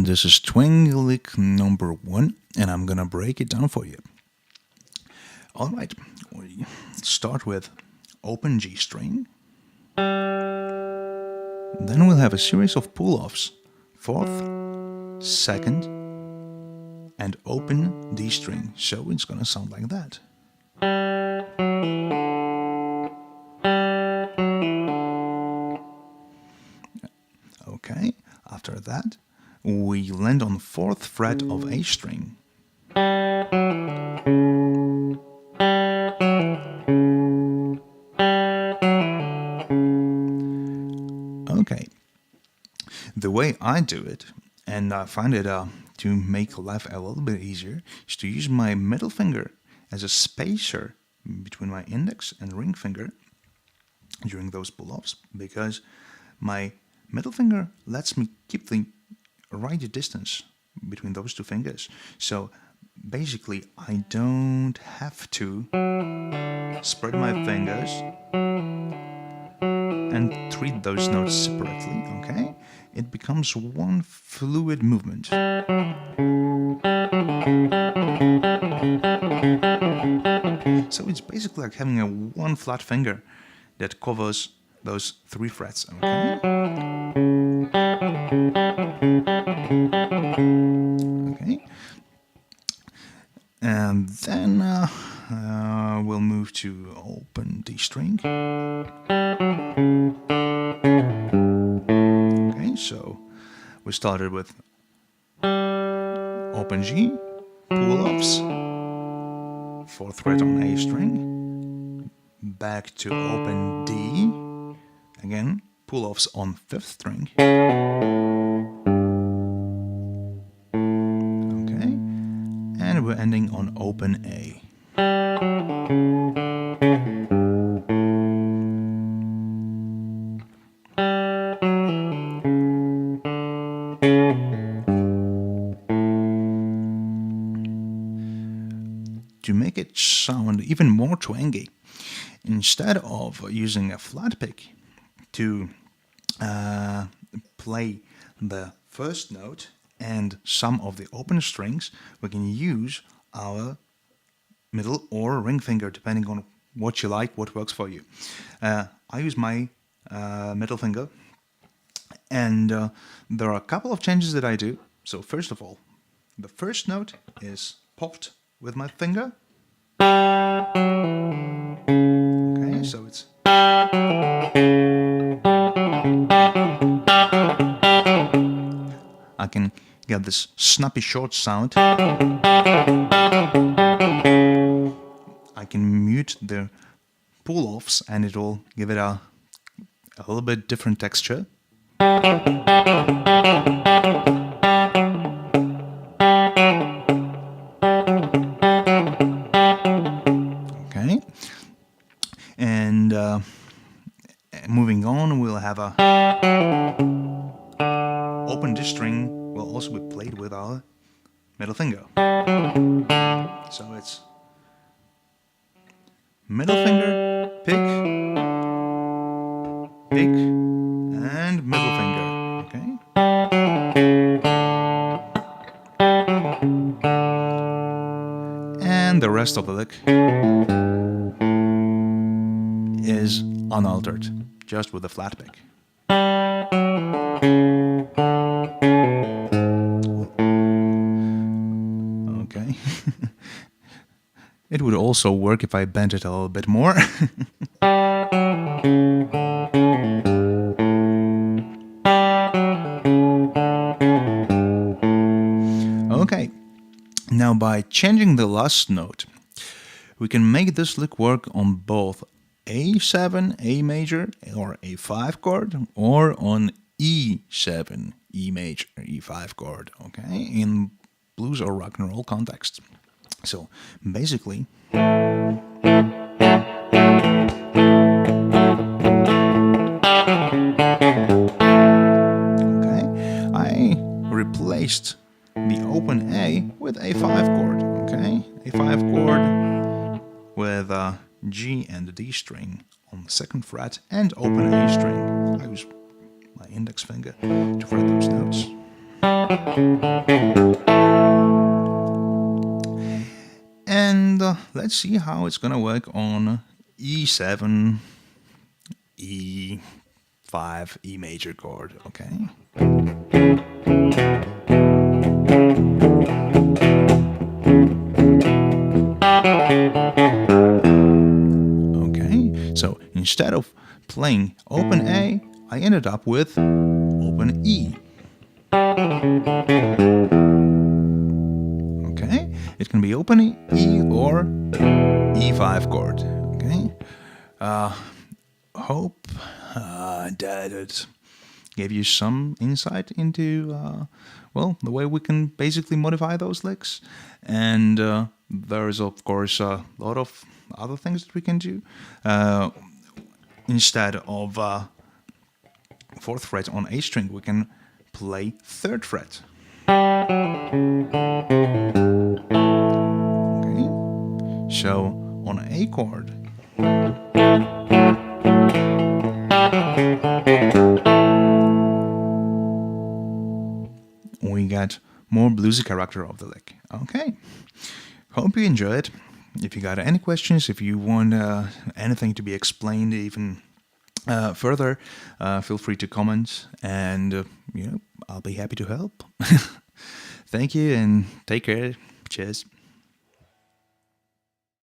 This is Twangy Lick number 1, and I'm gonna break it down for you. Alright, we start with open G string. Then we'll have a series of pull-offs, 4th, 2nd, and open D string. So it's gonna sound like that. Okay, after that, we land on 4th fret of A string. Okay, the way I do it, and I find it to make life a little bit easier, is to use my middle finger as a spacer between my index and ring finger during those pull-offs, because my middle finger lets me keep the right distance between those two fingers. So basically I don't have to spread my fingers and treat those notes separately, okay? It becomes one fluid movement. So it's basically like having a one flat finger that covers those 3 frets, okay? Okay. And then we'll move to open D string. Okay, so we started with open G, pull-offs, 4th fret on A string, back to open D, again, pull-offs on 5th string. Okay, and we're ending on open A. To make it sound even more twangy, instead of using a flat pick to play the first note and some of the open strings, we can use our middle or ring finger, depending on what you like, what works for you. I use my middle finger, and there are a couple of changes that I do. So first of all, the first note is popped with my finger. Okay, so it's... I can get this snappy short sound. I can mute the pull-offs and it will give it a little bit different texture. Okay, and moving on, we'll have a open D string will also be played with our middle finger. So it's middle finger, pick, pick, and middle finger. Okay. And the rest of the lick is unaltered, just with a flat pick. Okay. It would also work if I bent it a little bit more. Okay. Now by changing the last note, we can make this lick work on both A7, A major, or A5 chord, or on E7, E major, E5 chord, okay, in blues or rock and roll context. So basically, okay, I replaced the open A with A5 chord, okay, A5 chord with G and the D string on the 2nd fret and open A string. I use my index finger to fret those notes. And let's see how it's gonna work on E7, E5, E major chord, okay? Okay, so instead of playing open A, I ended up with open E. Okay, it can be open E or E5 chord. Okay, hope that it gave you some insight into well, the way we can basically modify those licks. And there is of course a lot of other things that we can do. Instead of 4th fret on A string, we can play 3rd fret. Okay, so on an A chord, we get more bluesy character of the lick. Okay, hope you enjoyed. If you got any questions, if you want anything to be explained even further, feel free to comment, and I'll be happy to help. Thank you and take care. Cheers.